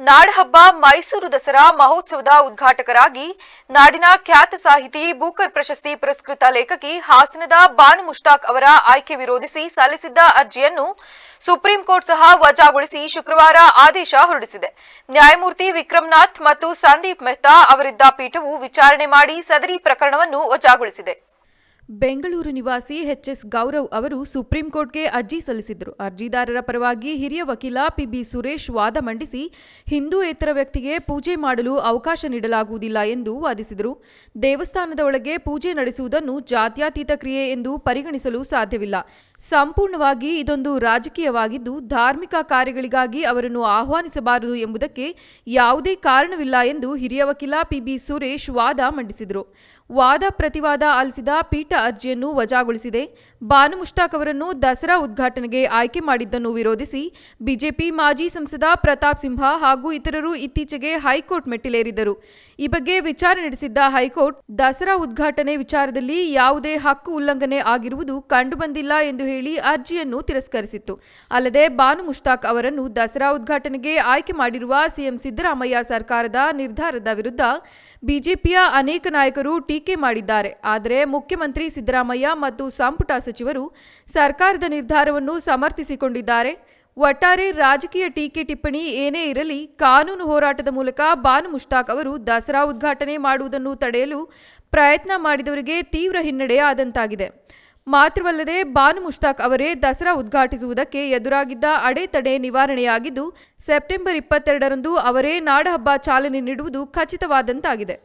ನಾಡಹಬ್ಬ ಮೈಸೂರು ದಸರಾ ಮಹೋತ್ಸವದ ಉದ್ಘಾಟಕರಾಗಿ ನಾಡಿನ ಖ್ಯಾತ ಸಾಹಿತಿ ಬೂಕರ್ ಪ್ರಶಸ್ತಿ ಪುರಸ್ಕೃತ ಲೇಖಕಿ ಹಾಸನದ ಬಾನು ಮುಷ್ತಾಕ್ ಅವರ ಆಯ್ಕೆ ವಿರೋಧಿಸಿ ಸಲ್ಲಿಸಿದ್ದ ಅರ್ಜಿಯನ್ನು ಸುಪ್ರೀಂ ಕೋರ್ಟ್ ಸಹ ವಜಾಗೊಳಿಸಿ ಶುಕ್ರವಾರ ಆದೇಶ ಹೊರಡಿಸಿದೆ. ನ್ಯಾಯಮೂರ್ತಿ ವಿಕ್ರಮ್ನಾಥ್ ಮತ್ತು ಸಂದೀಪ್ ಮೆಹ್ತಾ ಅವರಿದ್ದ ಪೀಠವು ವಿಚಾರಣೆ ಮಾಡಿ ಸದರಿ ಪ್ರಕರಣವನ್ನು ವಜಾಗೊಳಿಸಿದೆ. ಬೆಂಗಳೂರು ನಿವಾಸಿ ಎಚ್.ಎಸ್. ಗೌರವ್ ಅವರು ಸುಪ್ರೀಂ ಕೋರ್ಟ್ಗೆ ಅರ್ಜಿ ಸಲ್ಲಿಸಿದ್ದರು. ಅರ್ಜಿದಾರರ ಪರವಾಗಿ ಹಿರಿಯ ವಕೀಲ ಪಿ.ಬಿ. ಸುರೇಶ್ ವಾದ ಮಂಡಿಸಿ ಹಿಂದೂಯೇತರ ವ್ಯಕ್ತಿಗೆ ಪೂಜೆ ಮಾಡಲು ಅವಕಾಶ ನೀಡಲಾಗುವುದಿಲ್ಲ ಎಂದು ವಾದಿಸಿದರು. ದೇವಸ್ಥಾನದ ಒಳಗೆ ಪೂಜೆ ನಡೆಸುವುದನ್ನು ಜಾತ್ಯತೀತ ಕ್ರಿಯೆ ಎಂದು ಪರಿಗಣಿಸಲು ಸಾಧ್ಯವಿಲ್ಲ. ಸಂಪೂರ್ಣವಾಗಿ ಇದೊಂದು ರಾಜಕೀಯವಾಗಿದ್ದು ಧಾರ್ಮಿಕ ಕಾರ್ಯಗಳಿಗಾಗಿ ಅವರನ್ನು ಆಹ್ವಾನಿಸಬಾರದು ಎಂಬುದಕ್ಕೆ ಯಾವುದೇ ಕಾರಣವಿಲ್ಲ ಎಂದು ಹಿರಿಯ ವಕೀಲ ಪಿ.ಬಿ. ಸುರೇಶ್ ವಾದ ಮಂಡಿಸಿದರು. ವಾದ ಪ್ರತಿವಾದ ಆಲಿಸಿದ ಪೀಠ ಅರ್ಜಿಯನ್ನು ವಜಾಗೊಳಿಸಿದೆ. ಬಾನು ಮುಷ್ತಾಕ್ ಅವರನ್ನು ದಸರಾ ಉದ್ಘಾಟನೆಗೆ ಆಯ್ಕೆ ಮಾಡಿದ್ದನ್ನು ವಿರೋಧಿಸಿ ಬಿಜೆಪಿ ಮಾಜಿ ಸಂಸದ ಪ್ರತಾಪ್ ಸಿಂಹ ಹಾಗೂ ಇತರರು ಇತ್ತೀಚೆಗೆ ಹೈಕೋರ್ಟ್ ಮೆಟ್ಟಿಲೇರಿದ್ದರು. ಈ ಬಗ್ಗೆ ವಿಚಾರಣೆ ನಡೆಸಿದ್ದ ಹೈಕೋರ್ಟ್ ದಸರಾ ಉದ್ಘಾಟನೆ ವಿಚಾರದಲ್ಲಿ ಯಾವುದೇ ಹಕ್ಕು ಉಲ್ಲಂಘನೆ ಆಗಿರುವುದು ಕಂಡುಬಂದಿಲ್ಲ ಎಂದು ಹೇಳಿ ಅರ್ಜಿಯನ್ನು ತಿರಸ್ಕರಿಸಿತ್ತು. ಅಲ್ಲದೆ ಬಾನು ಮುಷ್ತಾಕ್ ಅವರನ್ನು ದಸರಾ ಉದ್ಘಾಟನೆಗೆ ಆಯ್ಕೆ ಮಾಡಿರುವ ಸಿಎಂ ಸಿದ್ದರಾಮಯ್ಯ ಸರ್ಕಾರದ ನಿರ್ಧಾರದ ವಿರುದ್ಧ ಬಿಜೆಪಿಯ ಅನೇಕ ನಾಯಕರು ಟೀಕೆ ಮಾಡಿದ್ದಾರೆ. ಆದರೆ ಮುಖ್ಯಮಂತ್ರಿ ಸಿದ್ದರಾಮಯ್ಯ ಮತ್ತು ಸಂಪುಟ ಸಚಿವರು ಸರ್ಕಾರದ ನಿರ್ಧಾರವನ್ನು ಸಮರ್ಥಿಸಿಕೊಂಡಿದ್ದಾರೆ. ಒಟ್ಟಾರೆ ರಾಜಕೀಯ ಟೀಕೆ ಟಿಪ್ಪಣಿ ಏನೇ ಇರಲಿ, ಕಾನೂನು ಹೋರಾಟದ ಮೂಲಕ ಬಾನು ಮುಷ್ತಾಕ್ ಅವರು ದಸರಾ ಉದ್ಘಾಟನೆ ಮಾಡುವುದನ್ನು ತಡೆಯಲು ಪ್ರಯತ್ನ ಮಾಡಿದವರಿಗೆ ತೀವ್ರ ಹಿನ್ನಡೆ ಆದಂತಾಗಿದೆ. ಮಾತ್ರವಲ್ಲದೆ ಬಾನು ಮುಷ್ತಾಕ್ ಅವರೇ ದಸರಾ ಉದ್ಘಾಟಿಸುವುದಕ್ಕೆ ಎದುರಾಗಿದ್ದ ಅಡೆತಡೆ ನಿವಾರಣೆಯಾಗಿದ್ದು ಸೆಪ್ಟೆಂಬರ್ 22ರಂದು ಅವರೇ ನಾಡಹಬ್ಬ ಚಾಲನೆ ನೀಡುವುದು ಖಚಿತವಾದಂತಾಗಿದೆ.